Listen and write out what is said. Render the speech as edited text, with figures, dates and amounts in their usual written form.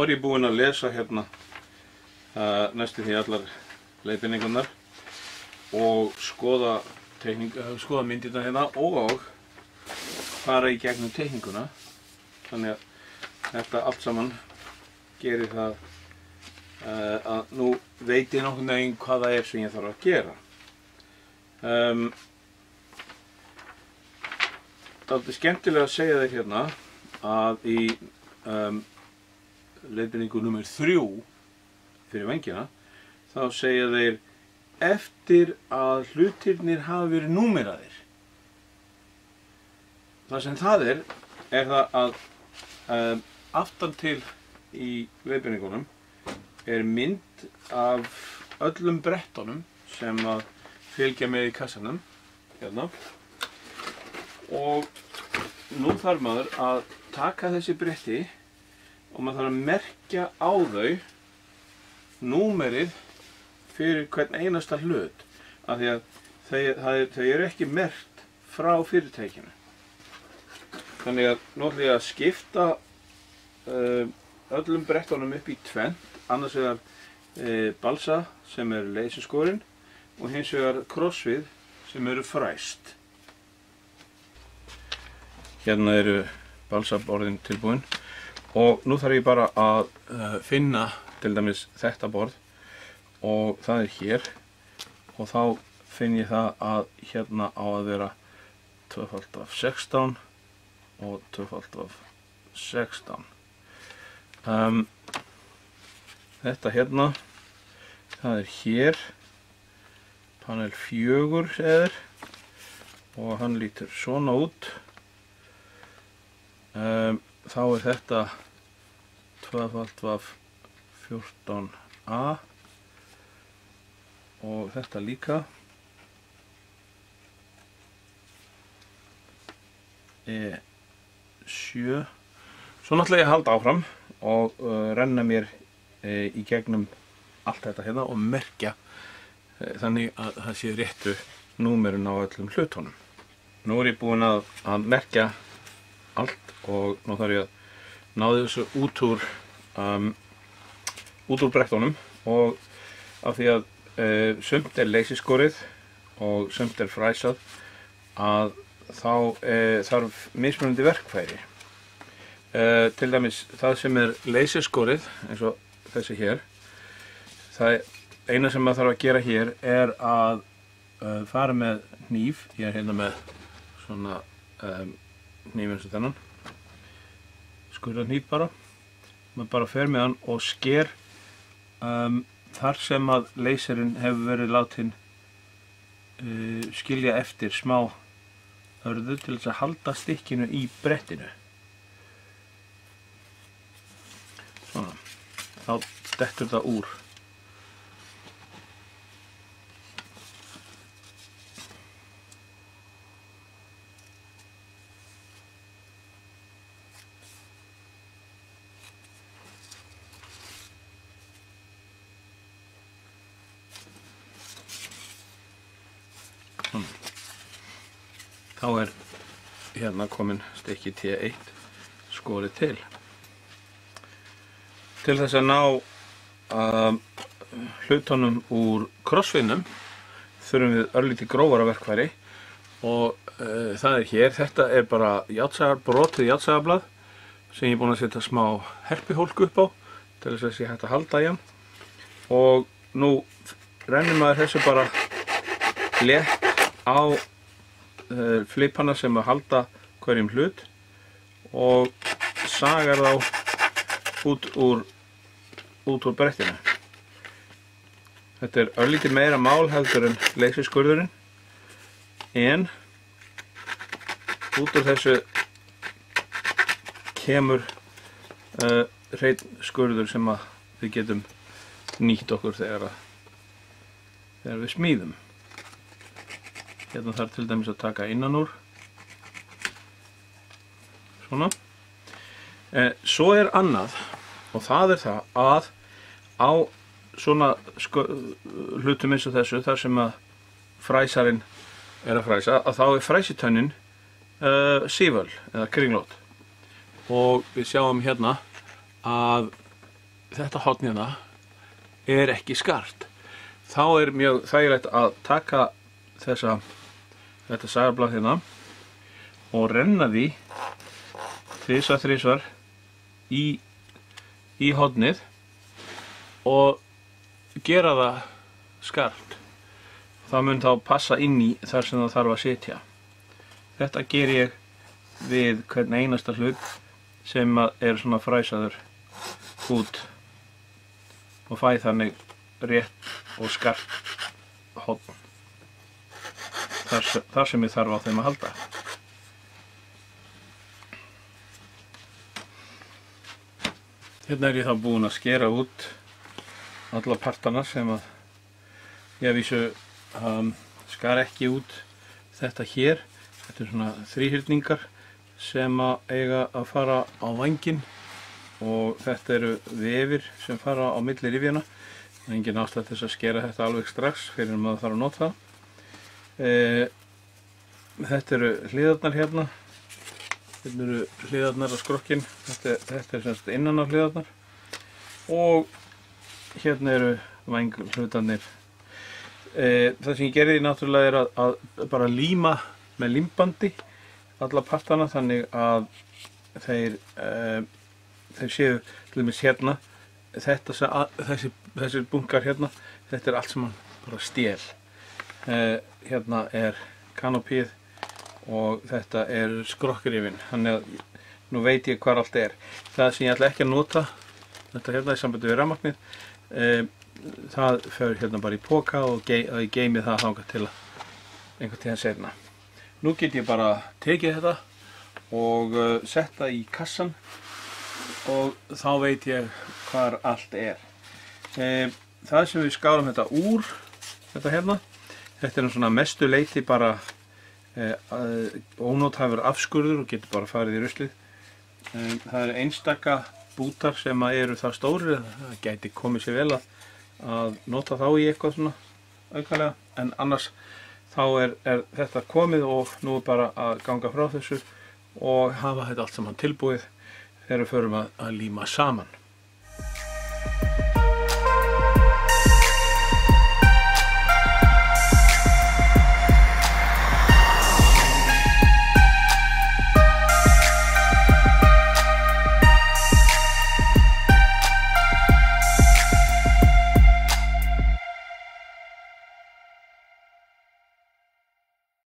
er ég búinn að lesa hérna næstum því allar leiðbeiningarnar og skoða myndirnar hérna og fara í gegnum teikninguna. Þannig að þetta allt saman gerir það að nú veit ég nokkurn veginn hvað það er sem ég þarf að gera. Það er skemmtilega að segja þér hérna að í leiðbeiningu númer 3 fyrir vængina þá segja þeir eftir að hlutirnir hafa verið númeraðir. Það sem það er það að aftan til í leiðbeiningunum er mynd af öllum brettunum sem að fylgja með í kassanum hérna. Og nú þarf maður að taka þessi bretti og maður þarf að merkja á þau númerið fyrir hvern einasta hlut, af því að þau eru ekki merkt frá fyrirtækinu. Þannig að nú ætlum ég að skipta öllum brettunum upp í tvennt, annars vegar balsa sem er leysiskorinn og hins vegar crossfit sem eru fræst. Hérna eru balsaborðin tilbúin og nú þarf ég bara að finna til dæmis þetta borð og það er hér og þá finn ég það að hérna á að vera 2x16 og 2x16. Þetta hérna, það er hér, panel 4 eður og hann lítur svona út. Þá er þetta 2x14a og þetta líka E7. Svo náttúrulega ég halda áfram og renna mér í gegnum allt þetta hérna og merkja þannig að það sé réttu númerun á öllum hlutunum. Nú er ég búinn að merkja allt og nú þarf ég að ná þessu út úr brettunum og af því að sumt er leysiskorið og sumt er fræsað að þá þarf mismunandi verkfæri. Til dæmis það sem er leysiskorið eins og þessi hér, það eina sem maður þarf að gera hér er að fara með hníf. Ég er hérna með svona hníf eins og þennan, skurðarhníf bara. Maður bara fer með hann og sker þar sem að leyserinn hefur verið látinn skilja eftir smá hörðu til þess að halda stykkinu í brettinu. Svona, þá dettur það úr. Þá er hérna komin stykki T1 skorið til. Til þess að ná hlutunum úr crossfitnum þurfum við örlítið grófara verkfæri og það er hér. Þetta er bara brotið járnsagablað sem ég er búinn að setja smá herpihólk upp á til þess að sé hægt að halda í hann. Og nú rennir maður þessu bara létt á flipana sem að halda hverjum hlut og sagar þá út úr brettinu. Þetta er örlítið meira mál heldur en leysiskurðurinn, en út úr þessu kemur hreinn skurður sem að við getum nýtt okkur þegar við smíðum. Hérna þarf til dæmis að taka innan úr. Svona. Svo er annað og það er það að á svona hlutum eins og þessu þar sem að fræsarinn er að fræsa, að þá er fræsitönnin síföl eða kringlótt. Og við sjáum hérna að þetta horn hérna er ekki skart, þá er mjög þægilegt að taka þetta sagablað hérna og renna því þrisvar í hornið og gera það skart. Það mun þá passa inn í þar sem það þarf að sitja. Þetta ger ég við hvern einasta hlut sem er svona fræsaður út og fæ þannig rétt og skart horn þar sem ég þarf á þeim að halda. Hérna er ég þá búinn að skera út alla partana sem að ég vísu skar ekki út þetta hér. Þetta er svona þríhyrningar sem að eiga að fara á vænginn og þetta eru vefir sem fara á milli rifjana. Það er engin ástæða til þess að skera þetta alveg strax fyrir að maður þarf að nota það. Þetta eru hliðarnar hérna. Hérna eru hliðarnar á skrokkinn. Þetta er semst innan á hliðarnar. Og hérna eru vænglutarnir. Það sem ég gerði náttúrulega er að bara líma með límbandi alla partana þannig að þeir séu til dæmis hérna. Þessir bunkar hérna, þetta er allt saman bara stél. Hérna er kanópíð og þetta er skrokkrifin, þannig að nú veit ég hvar allt er. Það sem ég ætla ekki að nota, þetta hérna í sambandi við rafmagnið, það fer hérna bara í poka og ég geymi það þangað til einhvern tíðan seinna. Nú get ég bara tekið þetta og sett það í kassan og þá veit ég hvar allt er. Það sem við skárum þetta úr, þetta hérna, þetta er svona mestu leyti bara ónothæfur afskurður og getur bara farið í ruslið. Það eru einstaka bútar sem eru það stórir, það gæti komið sér vel að nota þá í eitthvað svona aukalega, en annars þá er þetta komið og nú er bara að ganga frá þessu og hafa þetta allt saman tilbúið þegar við förum að líma saman.